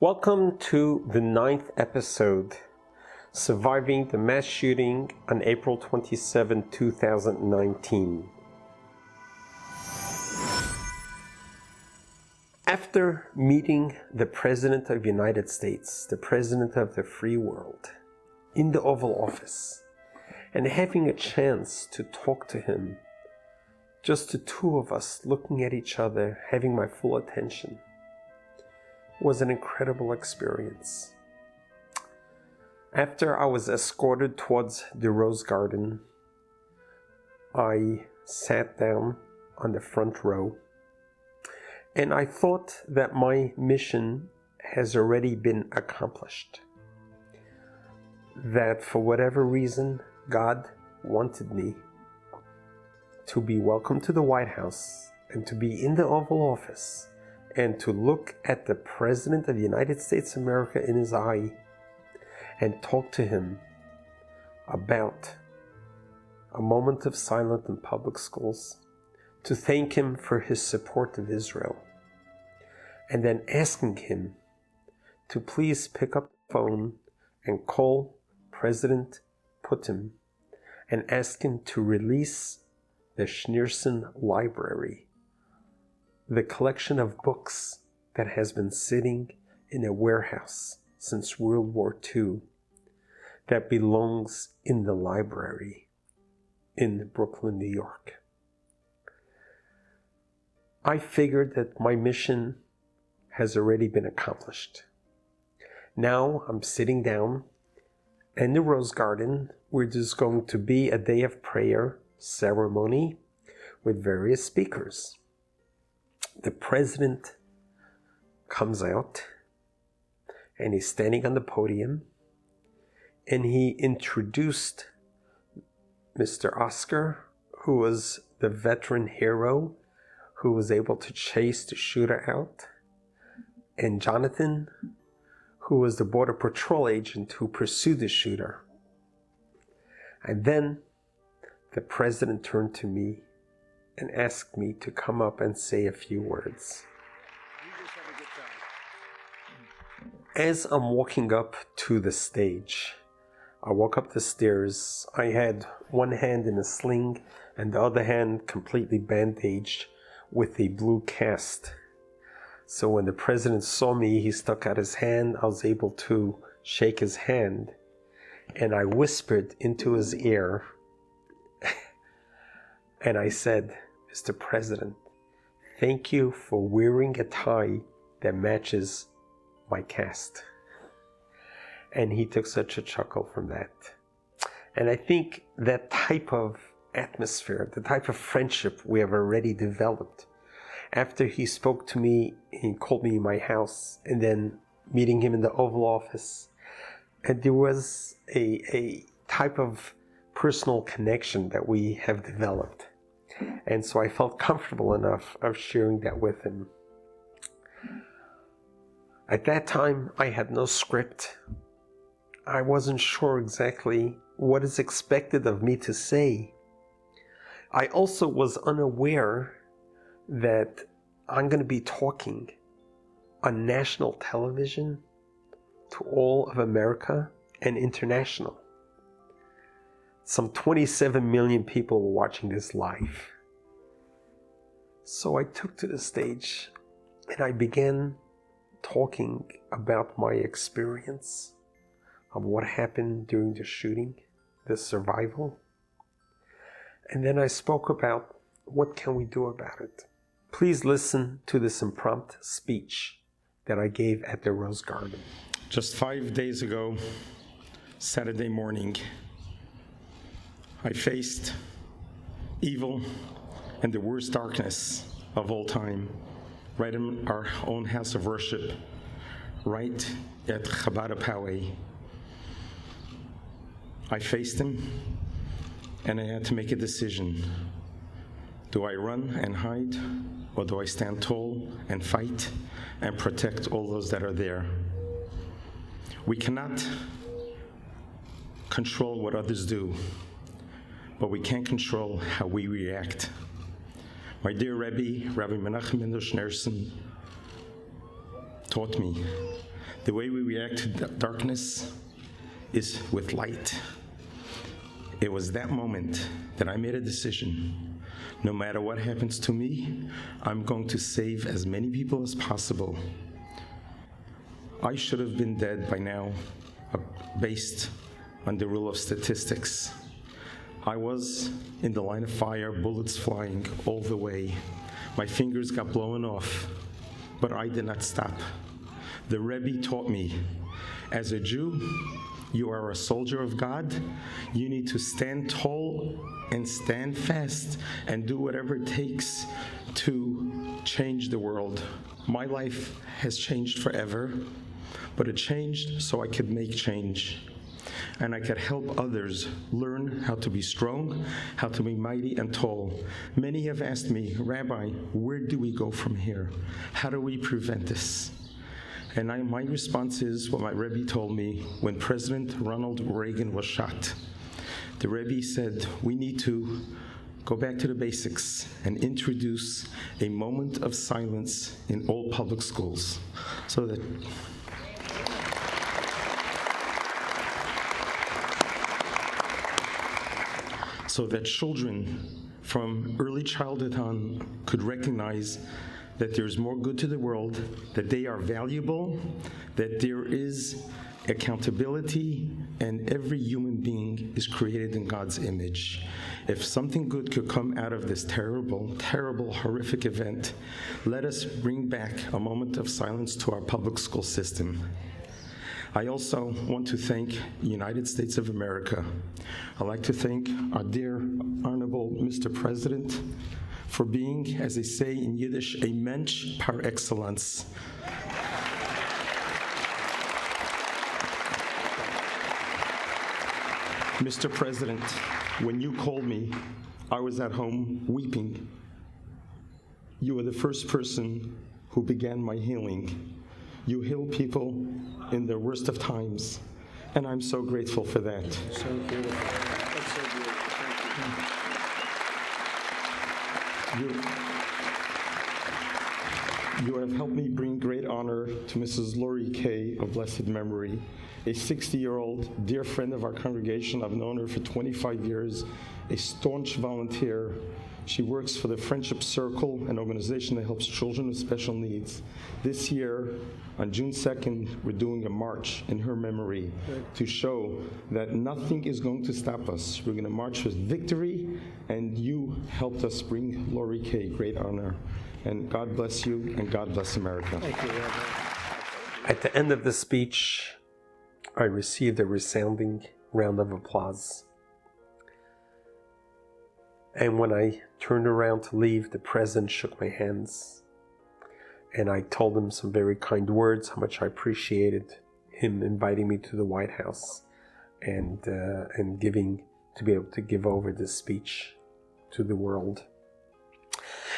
Welcome to the 9th episode, Surviving the Mass Shooting on April 27, 2019. After meeting the President of the United States, the President of the free world, in the Oval Office, and having a chance to talk to him, just the two of us looking at each other, having my full attention, was an incredible experience. After I was escorted towards the Rose Garden, I sat down on the front row, and I thought that my mission has already been accomplished. That for whatever reason, God wanted me to be welcomed to the White House and to be in the Oval Office and to look at the President of the United States of America in his eye and talk to him about a moment of silence in public schools, to thank him for his support of Israel, and then asking him to please pick up the phone and call President Putin and ask him to release the Schneerson Library, the collection of books that has been sitting in a warehouse since World War II that belongs in the library in Brooklyn, New York. I figured that my mission has already been accomplished. Now I'm sitting down in the Rose Garden where there's going to be a day of prayer ceremony with various speakers. The president comes out and he's standing on the podium, and he introduced Mr. Oscar, who was the veteran hero who was able to chase the shooter out, and Jonathan, who was the Border Patrol agent who pursued the shooter. And then the president turned to me and asked me to come up and say a few words. As I'm walking up to the stage, I walk up the stairs. I had one hand in a sling and the other hand completely bandaged with a blue cast. So when the president saw me, he stuck out his hand. I was able to shake his hand, and I whispered into his ear, and I said, "Mr. President, thank you for wearing a tie that matches my cast." And he took such a chuckle from that. And I think that type of atmosphere, the type of friendship we have already developed, after he spoke to me, he called me in my house, and then meeting him in the Oval Office, and there was a type of personal connection that we have developed. And so I felt comfortable enough of sharing that with him. At that time, I had no script. I wasn't sure exactly what is expected of me to say. I also was unaware that I'm going to be talking on national television to all of America and international. Some 27 million people were watching this live. So I took to the stage and I began talking about my experience of what happened during the shooting, the survival. And then I spoke about what can we do about it. Please listen to this impromptu speech that I gave at the Rose Garden. Just 5 days ago, Saturday morning, I faced evil and the worst darkness of all time, right in our own house of worship, right at Chabad Poway. I faced him, and I had to make a decision. Do I run and hide, or do I stand tall and fight and protect all those that are there? We cannot control what others do, but we can control how we react. My dear Rabbi, Rabbi Menachem Mendel Schneerson, taught me The way we react to darkness is with light. It was that moment that I made a decision. No matter what happens to me, I'm going to save as many people as possible. I should have been dead by now, based on the rule of statistics. I was in the line of fire, bullets flying all the way. My fingers got blown off, but I did not stop. The Rabbi taught me, as a Jew, you are a soldier of God. You need to stand tall and stand fast and do whatever it takes to change the world. My life has changed forever, but it changed so I could make change. And I could help others learn how to be strong, how to be mighty and tall. Many have asked me, Rabbi, where do we go from here? How do we prevent this? And my response is what my Rebbe told me when President Ronald Reagan was shot. The Rebbe said, we need to go back to the basics and introduce a moment of silence in all public schools so that children from early childhood on could recognize that there's more good to the world, that they are valuable, that there is accountability, and every human being is created in God's image. If something good could come out of this terrible, terrible, horrific event, let us bring back a moment of silence to our public school system. I also want to thank the United States of America. I'd like to thank our dear, honorable Mr. President for being, as they say in Yiddish, a mensch par excellence. Mr. President, when you called me, I was at home weeping. You were the first person who began my healing. You heal people in their worst of times, and I'm so grateful for that. So beautiful. That's so beautiful. Thank You have helped me bring great honor to Mrs. Lori Kay of blessed memory, a 60-year-old dear friend of our congregation. I've known her for 25 years, a staunch volunteer. She works for the Friendship Circle, an organization that helps children with special needs. This year, on June 2nd, we're doing a march in her memory to show that nothing is going to stop us. We're going to march with victory, and you helped us bring Lori Kay great honor. And God bless you, and God bless America. Thank you, Rabbi. At the end of the speech, I received a resounding round of applause. And when I turned around to leave, the president shook my hands. And I told him some very kind words, how much I appreciated him inviting me to the White House and to be able to give over this speech to the world.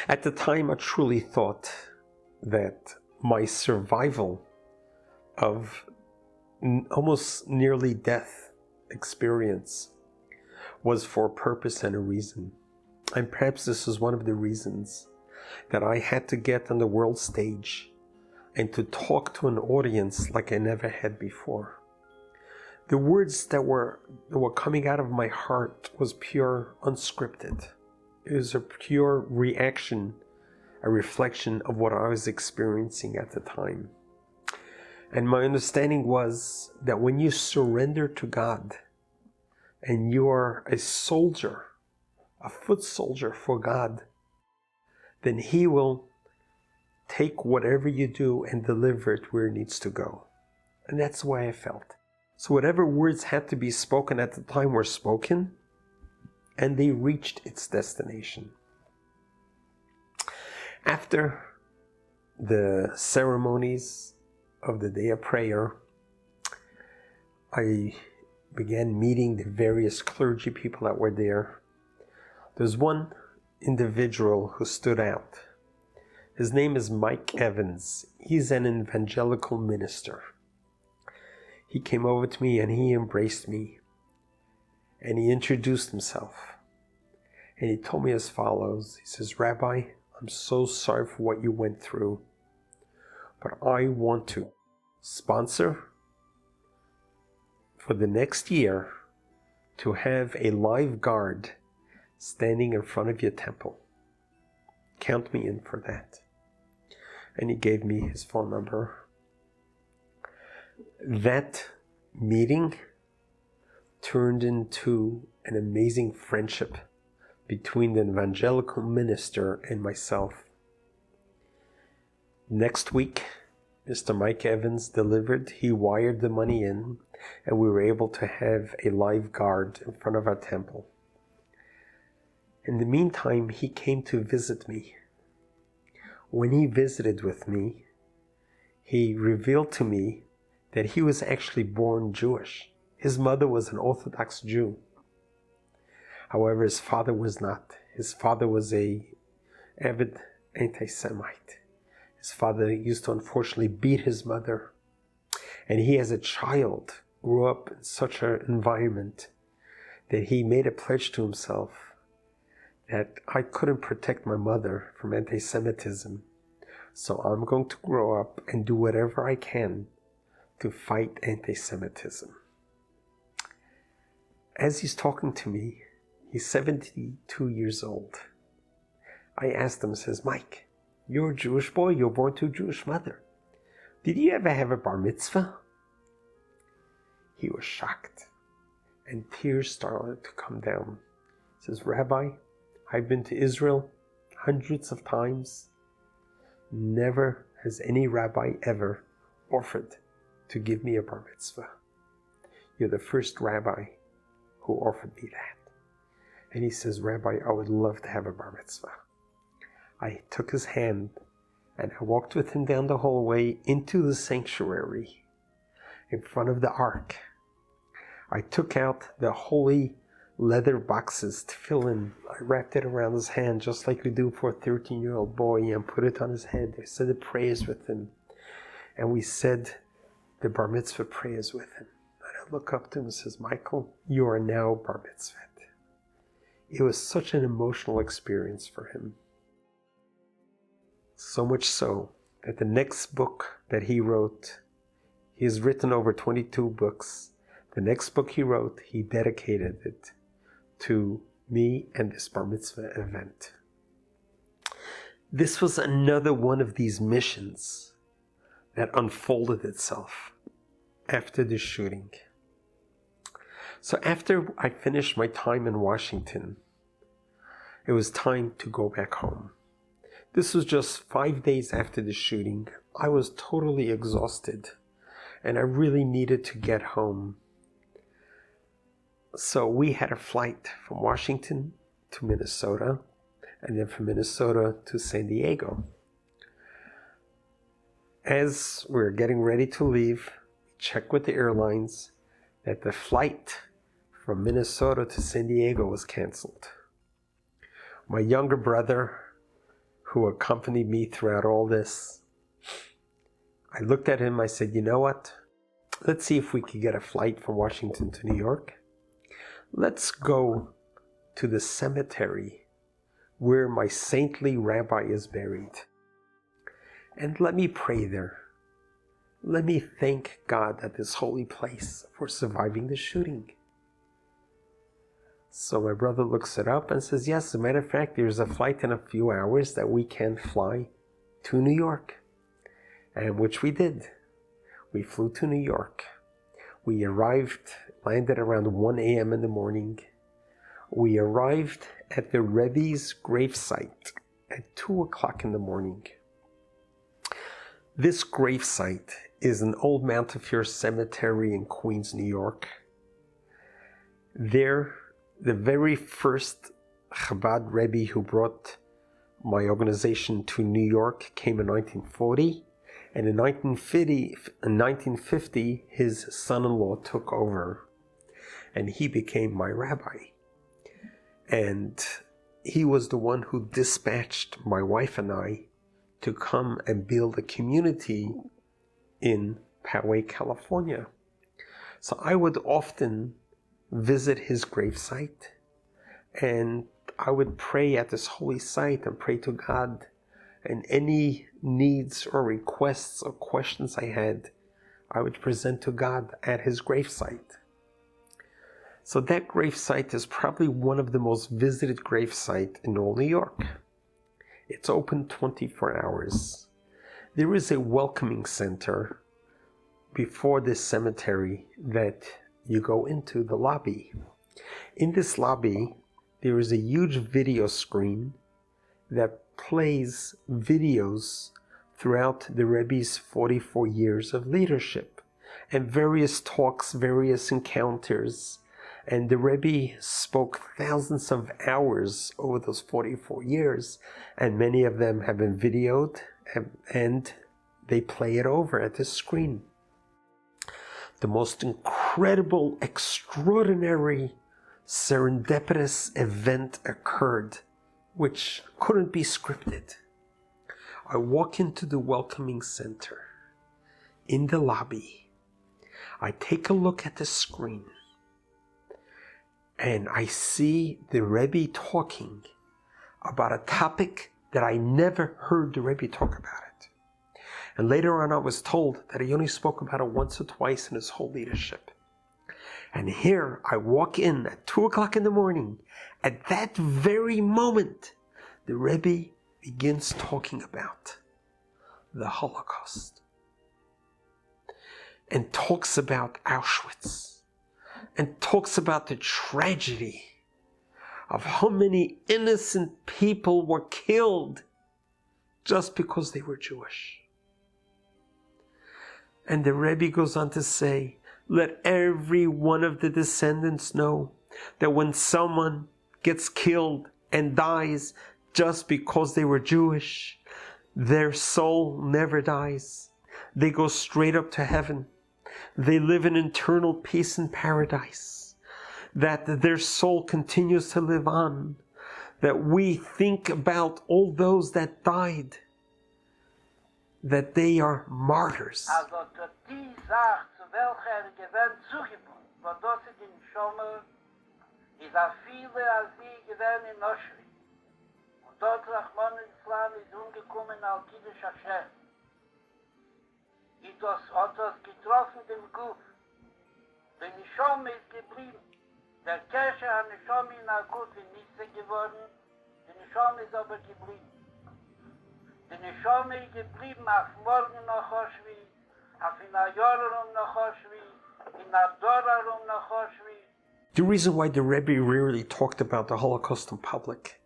At the time, I truly thought that my survival of almost nearly death experience was for a purpose and a reason. And perhaps this is one of the reasons that I had to get on the world stage and to talk to an audience like I never had before. The words that were coming out of my heart was pure, unscripted. It was a pure reaction, a reflection of what I was experiencing at the time. And my understanding was that when you surrender to God and you are a soldier, a foot soldier for God, then He will take whatever you do and deliver it where it needs to go. And that's the way I felt. So whatever words had to be spoken at the time were spoken, and they reached its destination. After the ceremonies of the day of prayer, I began meeting the various clergy people that were there. There's one individual who stood out. His name is Mike Evans. He's an evangelical minister. He came over to me and he embraced me. And he introduced himself. And he told me as follows. He says, Rabbi, I'm so sorry for what you went through. But I want to sponsor for the next year to have a live guard standing in front of your temple. Count me in for that. And he gave me his phone number. That meeting turned into an amazing friendship between the evangelical minister and myself. Next week, Mr. Mike Evans delivered. He wired the money in, and we were able to have a live guard in front of our temple. In the meantime, he came to visit me. When he visited with me, he revealed to me that he was actually born Jewish. His mother was an Orthodox Jew. However, his father was not. His father was an avid anti-Semite. His father used to unfortunately beat his mother. And he, as a child, grew up in such an environment that he made a pledge to himself that I couldn't protect my mother from anti-Semitism. So I'm going to grow up and do whatever I can to fight anti-Semitism. As he's talking to me, he's 72 years old. I asked him, says, Mike, you're a Jewish boy, you're born to a Jewish mother. Did you ever have a bar mitzvah? He was shocked, and tears started to come down. He says, Rabbi, I've been to Israel hundreds of times. Never has any rabbi ever offered to give me a bar mitzvah. You're the first rabbi who offered me that. And he says, Rabbi, I would love to have a bar mitzvah. I took his hand and I walked with him down the hallway into the sanctuary in front of the ark. I took out the holy leather boxes to fill in. I wrapped it around his hand just like we do for a 13-year-old boy and put it on his head. I said the prayers with him. And we said the bar mitzvah prayers with him. And I look up to him and says, Michael, you are now bar mitzvah. It was such an emotional experience for him. So much so that the next book that he wrote, he has written over 22 books. The next book he wrote, he dedicated it to me and this bar mitzvah event. This was another one of these missions that unfolded itself after the shooting. So after I finished my time in Washington, it was time to go back home. This was just 5 days after the shooting. I was totally exhausted and I really needed to get home. So we had a flight from Washington to Minnesota and then from Minnesota to San Diego. As we were getting ready to leave, we checked with the airlines that the flight from Minnesota to San Diego was canceled. My younger brother, who accompanied me throughout all this, I looked at him, I said, you know what? Let's see if we could get a flight from Washington to New York. Let's go to the cemetery where my saintly rabbi is buried. And let me pray there. Let me thank God at this holy place for surviving the shooting. So my brother looks it up and says, yes, as a matter of fact, there's a flight in a few hours that we can fly to New York. And which we did. We flew to New York. We landed around 1 a.m. in the morning. We arrived at the Rabbi's gravesite at 2 o'clock in the morning. This gravesite is an old Montefiore cemetery in Queens, New York. There, the very first Chabad Rebbe who brought my organization to New York came in 1940, and in 1950 his son-in-law took over, and he became my rabbi. And he was the one who dispatched my wife and I to come and build a community in Poway, California. So I would often visit his gravesite, and I would pray at this holy site and pray to God, and any needs or requests or questions I had, I would present to God at his gravesite. So that gravesite is probably one of the most visited gravesites in all New York. It's open 24 hours. There is a welcoming center before this cemetery that you go into the lobby. In this lobby, there is a huge video screen that plays videos throughout the Rebbe's 44 years of leadership and various talks, various encounters. And the Rebbe spoke thousands of hours over those 44 years, and many of them have been videoed, and they play it over at the screen. The most incredible, extraordinary, serendipitous event occurred, which couldn't be scripted. I walk into the welcoming center. In the lobby, I take a look at the screen, and I see the Rebbe talking about a topic that I never heard the Rebbe talk about it. And later on I was told that he only spoke about it once or twice in his whole leadership. And here I walk in at 2 o'clock in the morning. At that very moment, the Rebbe begins talking about the Holocaust and talks about Auschwitz and talks about the tragedy of how many innocent people were killed just because they were Jewish. And the Rebbe goes on to say, let every one of the descendants know that when someone gets killed and dies just because they were Jewish, their soul never dies. They go straight up to heaven. They live in eternal peace and paradise. That their soul continues to live on. That we think about all those that died, that they are martyrs. Das hat das getroffen den Guf. Der Nishome ist geblieben. Der Kesher hat Nishome in der Gut in Nisse geworden. Der Nishome ist aber geblieben. Der Nishome ist geblieben auf morgen nach Auschwitz, auf in der Jahr nach Auschwitz, in der Dora nach Auschwitz. The reason why the Rebbe rarely talked about the Holocaust in public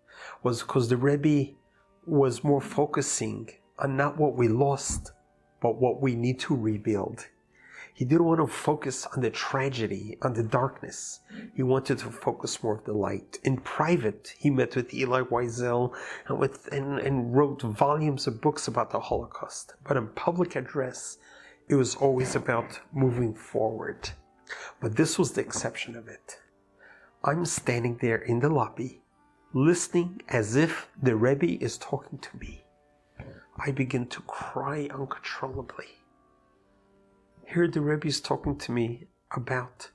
was because the Rebbe was more focusing on not what we lost, but what we need to rebuild. He didn't want to focus on the tragedy, on the darkness. He wanted to focus more of the light. In private, he met with Eli Wiesel and wrote volumes of books about the Holocaust. But in public address, it was always about moving forward. But this was the exception of it. I'm standing there in the lobby, listening as if the Rebbe is talking to me. I begin to cry uncontrollably. Here the Rebbe is talking to me about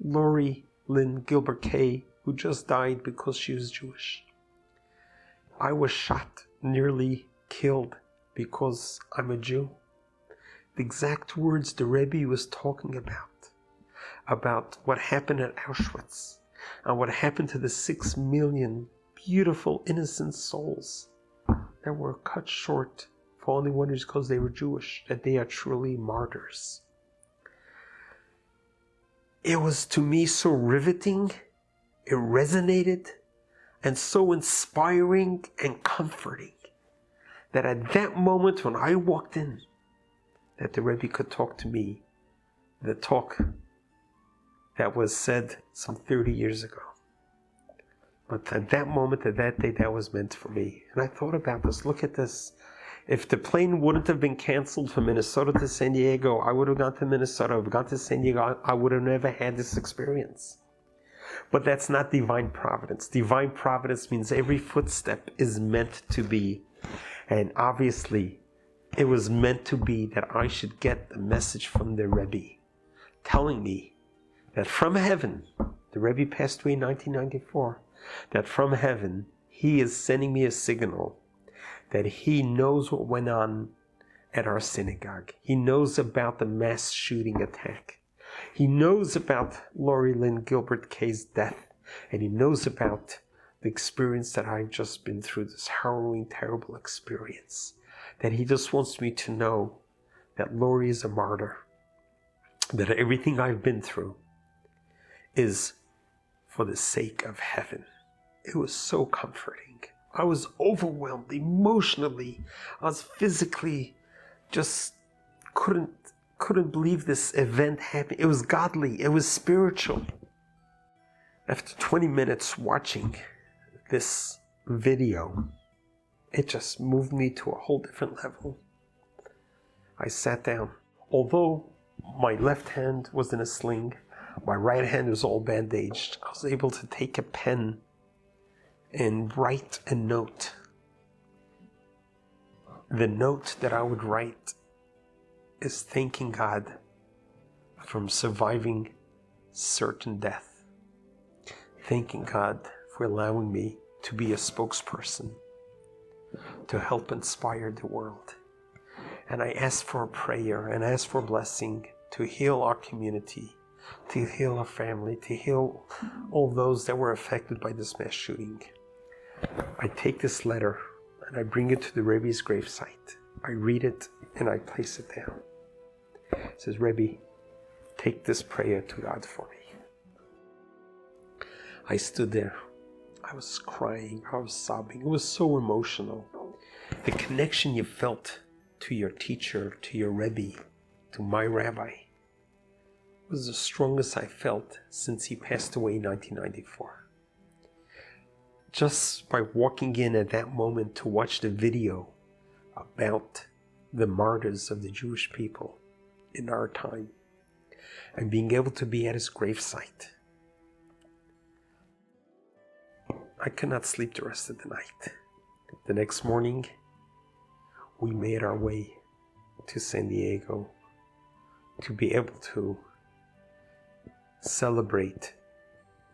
Lori Lynn Gilbert Kay, who just died because she was Jewish. I was shot, nearly killed, because I'm a Jew. The exact words the Rebbe was talking about what happened at Auschwitz, and what happened to the 6 million beautiful, innocent souls that were cut short for only one reason, because they were Jewish, that they are truly martyrs. It was to me so riveting, it resonated, and so inspiring and comforting, that at that moment when I walked in, that the Rebbe could talk to me, the talk that was said some 30 years ago. But at that moment, at that day, that was meant for me. And I thought about this. Look at this. If the plane wouldn't have been canceled from Minnesota to San Diego, I would have gone to Minnesota. I've gone to San Diego. I would have never had this experience. But that's not divine providence. Divine providence means every footstep is meant to be. And obviously, it was meant to be that I should get the message from the Rebbe, telling me that from heaven, the Rebbe passed away in 1994, that from heaven, he is sending me a signal that he knows what went on at our synagogue. He knows about the mass shooting attack. He knows about Lori Lynn Gilbert Kay's death. And he knows about the experience that I've just been through, this harrowing, terrible experience. That he just wants me to know that Lori is a martyr. That everything I've been through is for the sake of heaven. It was so comforting. I was overwhelmed emotionally. I was physically just couldn't believe this event happened. It was godly. It was spiritual. After 20 minutes watching this video, it just moved me to a whole different level. I sat down. Although my left hand was in a sling, my right hand was all bandaged, I was able to take a pen and write a note. The note that I would write is thanking God for surviving certain death. Thanking God for allowing me to be a spokesperson, to help inspire the world. And I ask for a prayer and ask for a blessing to heal our community, to heal our family, to heal all those that were affected by this mass shooting. I take this letter and I bring it to the Rabbi's gravesite. I read it and I place it down. It says, Rabbi, take this prayer to God for me. I stood there. I was crying. I was sobbing. It was so emotional. The connection you felt to your teacher, to your Rebbe, to my rabbi, was the strongest I felt since he passed away in 1994. Just by walking in at that moment to watch the video about the martyrs of the Jewish people in our time, and being able to be at his gravesite, I could not sleep the rest of the night. The next morning, we made our way to San Diego to be able to celebrate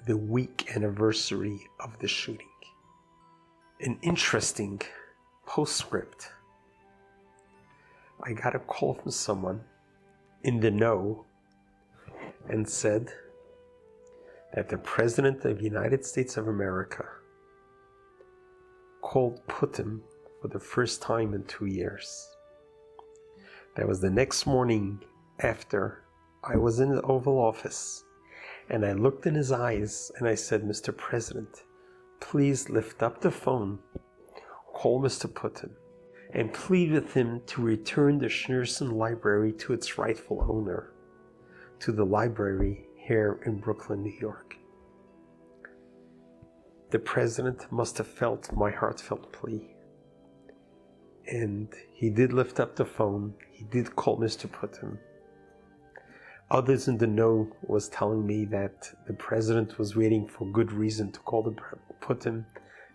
the week anniversary of the shooting. An interesting postscript. I got a call from someone in the know and said that the President of the United States of America called Putin for the first time in 2 years. That was the next morning after I was in the Oval Office, and I looked in his eyes and I said, Mr. President, please lift up the phone, call Mr. Putin, and plead with him to return the Schneerson Library to its rightful owner, to the library here in Brooklyn, New York. The President must have felt my heartfelt plea. And he did lift up the phone. He did call Mr. Putin. Others in the know was telling me that the President was waiting for good reason to call Putin,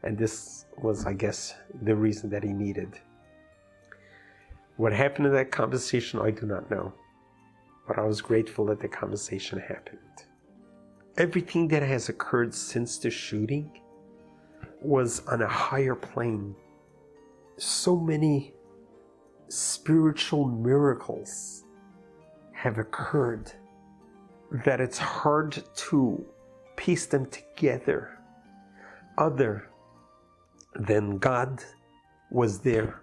and this was, I guess, the reason that he needed. What happened in that conversation, I do not know. But I was grateful that the conversation happened. Everything that has occurred since the shooting was on a higher plane. So many spiritual miracles have occurred that it's hard to piece them together other than God was there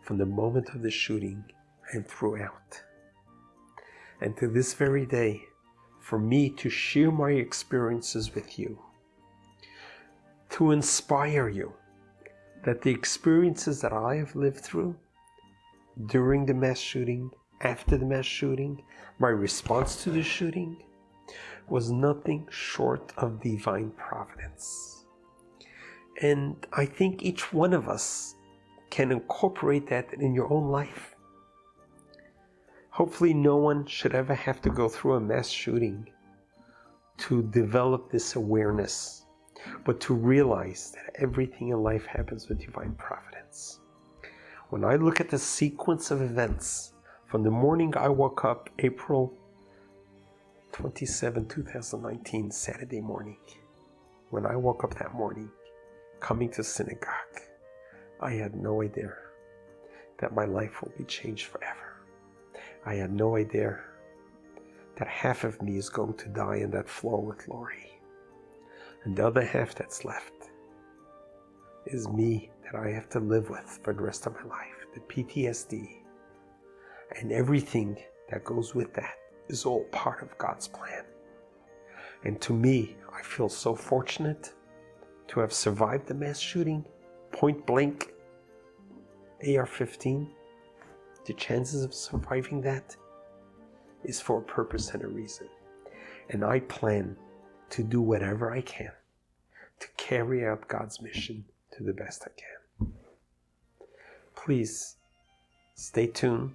from the moment of the shooting and throughout. And to this very day, for me to share my experiences with you, to inspire you that the experiences that I have lived through during the mass shooting, after the mass shooting, my response to the shooting was nothing short of divine providence. And I think each one of us can incorporate that in your own life. Hopefully no one should ever have to go through a mass shooting to develop this awareness, but to realize that everything in life happens with divine providence. When I look at the sequence of events from the morning I woke up, April 27, 2019, Saturday morning, when I woke up that morning, coming to synagogue, I had no idea that my life will be changed forever. I had no idea that half of me is going to die in that floor with Lori. And the other half that's left is me that I have to live with for the rest of my life. The PTSD and everything that goes with that is all part of God's plan. And to me, I feel so fortunate to have survived the mass shooting, point blank, AR-15. The chances of surviving that is for a purpose and a reason. And I plan to do whatever I can to carry out God's mission to the best I can. Please stay tuned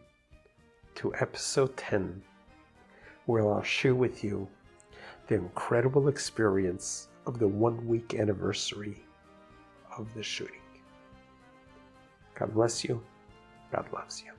to episode 10, where I'll share with you the incredible experience of the 1-week anniversary of the shooting. God bless you. God loves you.